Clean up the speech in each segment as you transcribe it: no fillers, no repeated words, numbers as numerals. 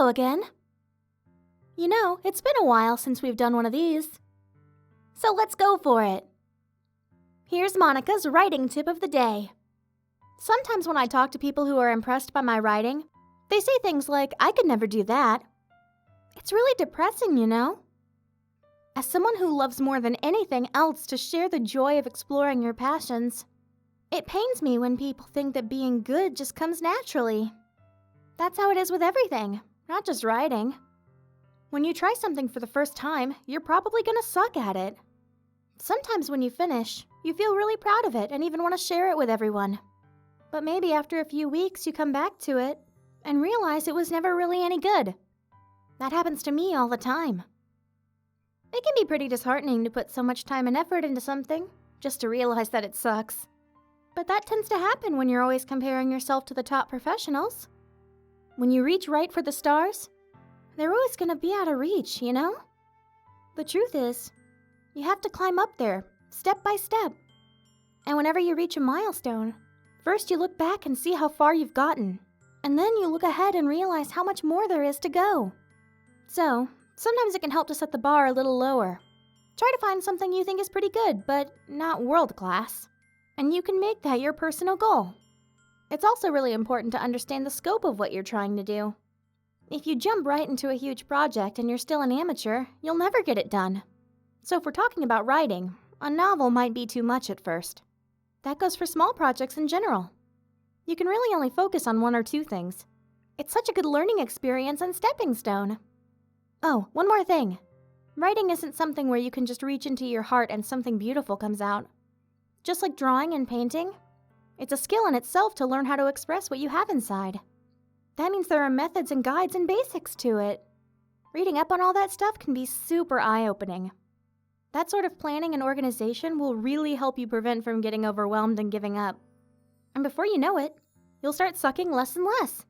Hello again. You know, it's been a while since we've done one of these. So let's go for it. Here's Monika's writing tip of the day. Sometimes when I talk to people who are impressed by my writing, they say things like, I could never do that. It's really depressing, you know? As someone who loves more than anything else to share the joy of exploring your passions, it pains me when people think that being good just comes naturally. That's how it is with everything, not just writing. When you try something for the first time, you're probably gonna suck at it. Sometimes when you finish, you feel really proud of it and even want to share it with everyone. But maybe after a few weeks you come back to it and realize it was never really any good. That happens to me all the time. It can be pretty disheartening to put so much time and effort into something, just to realize that it sucks. But that tends to happen when you're always comparing yourself to the top professionals. When you reach right for the stars, they're always gonna be out of reach, you know? The truth is, you have to climb up there, step by step. And whenever you reach a milestone, first you look back and see how far you've gotten. And then you look ahead and realize how much more there is to go. So, sometimes it can help to set the bar a little lower. Try to find something you think is pretty good, but not world class. And you can make that your personal goal. It's also really important to understand the scope of what you're trying to do. If you jump right into a huge project and you're still an amateur, you'll never get it done. So if we're talking about writing, a novel might be too much at first. That goes for small projects in general. You can really only focus on one or two things. It's such a good learning experience and stepping stone. Oh, one more thing. Writing isn't something where you can just reach into your heart and something beautiful comes out. Just like drawing and painting, it's a skill in itself to learn how to express what you have inside. That means there are methods and guides and basics to it. Reading up on all that stuff can be super eye-opening. That sort of planning and organization will really help you prevent from getting overwhelmed and giving up. And before you know it, you'll start sucking less and less.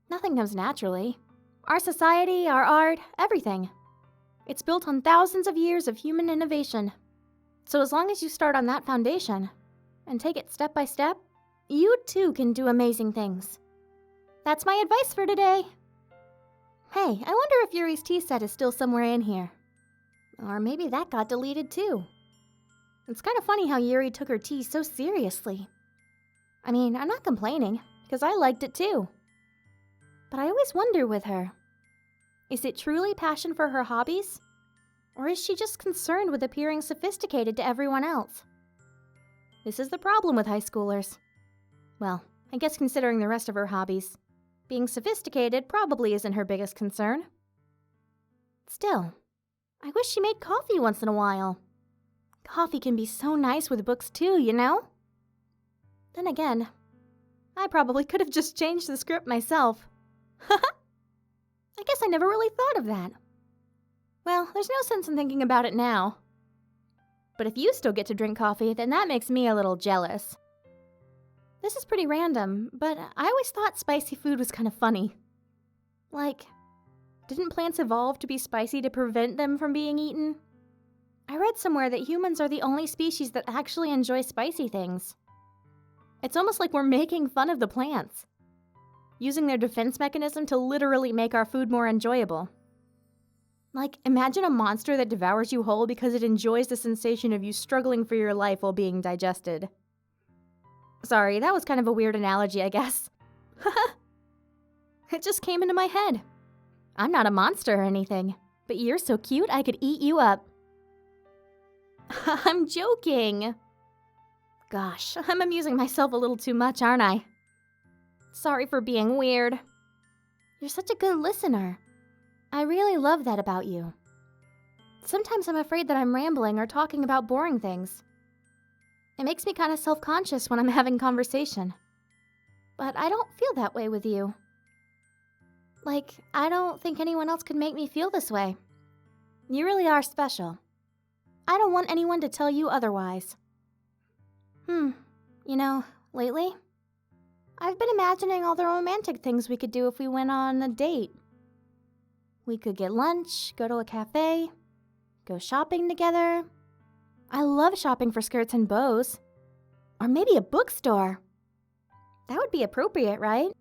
Nothing comes naturally. Our society, our art, everything. It's built on thousands of years of human innovation. So as long as you start on that foundation and take it step by step, you too can do amazing things. That's my advice for today. Hey, I wonder if Yuri's tea set is still somewhere in here. Or maybe that got deleted too. It's kind of funny how Yuri took her tea so seriously. I mean, I'm not complaining, because I liked it too. But I always wonder with her, is it truly passion for her hobbies? Or is she just concerned with appearing sophisticated to everyone else? This is the problem with high schoolers. Well, I guess considering the rest of her hobbies, being sophisticated probably isn't her biggest concern. Still, I wish she made coffee once in a while. Coffee can be so nice with books too, you know? Then again, I probably could have just changed the script myself. I guess I never really thought of that. Well, there's no sense in thinking about it now. But if you still get to drink coffee, then that makes me a little jealous. This is pretty random, but I always thought spicy food was kind of funny. Like, didn't plants evolve to be spicy to prevent them from being eaten? I read somewhere that humans are the only species that actually enjoy spicy things. It's almost like we're making fun of the plants, using their defense mechanism to literally make our food more enjoyable. Like, imagine a monster that devours you whole because it enjoys the sensation of you struggling for your life while being digested. Sorry, that was kind of a weird analogy, I guess. It just came into my head. I'm not a monster or anything, but you're so cute I could eat you up. I'm joking. Gosh, I'm amusing myself a little too much, aren't I? Sorry for being weird. You're such a good listener. I really love that about you. Sometimes I'm afraid that I'm rambling or talking about boring things. It makes me kind of self-conscious when I'm having conversation. But I don't feel that way with you. Like, I don't think anyone else could make me feel this way. You really are special. I don't want anyone to tell you otherwise. You know, lately, I've been imagining all the romantic things we could do if we went on a date. We could get lunch, go to a cafe, go shopping together. I love shopping for skirts and bows. Or maybe a bookstore. That would be appropriate, right?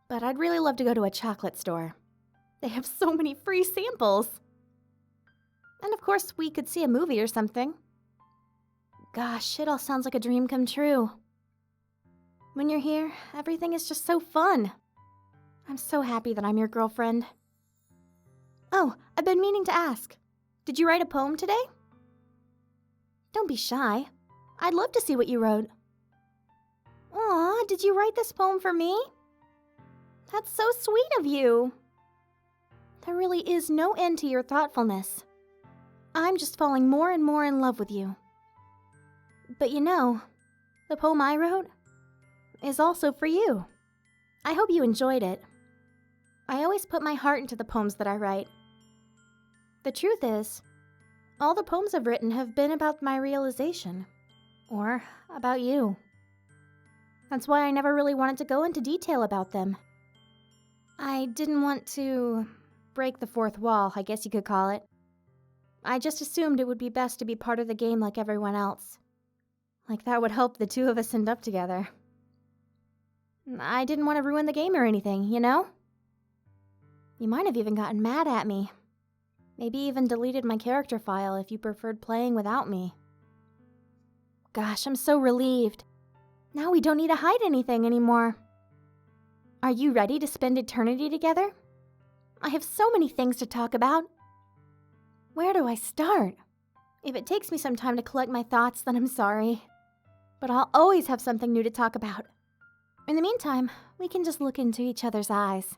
but I'd really love to go to a chocolate store. They have so many free samples. And of course, we could see a movie or something. Gosh, it all sounds like a dream come true. When you're here, everything is just so fun. I'm so happy that I'm your girlfriend. Oh, I've been meaning to ask. Did you write a poem today? Don't be shy. I'd love to see what you wrote. Aw, did you write this poem for me? That's so sweet of you. There really is no end to your thoughtfulness. I'm just falling more and more in love with you. But you know, the poem I wrote is also for you. I hope you enjoyed it. I always put my heart into the poems that I write. The truth is, all the poems I've written have been about my realization, or about you. That's why I never really wanted to go into detail about them. I didn't want to break the fourth wall, I guess you could call it. I just assumed it would be best to be part of the game like everyone else. Like that would help the two of us end up together. I didn't want to ruin the game or anything, you know? You might have even gotten mad at me. Maybe even deleted my character file if you preferred playing without me. Gosh, I'm so relieved. Now we don't need to hide anything anymore. Are you ready to spend eternity together? I have so many things to talk about. Where do I start? If it takes me some time to collect my thoughts, then I'm sorry. But I'll always have something new to talk about. In the meantime, we can just look into each other's eyes.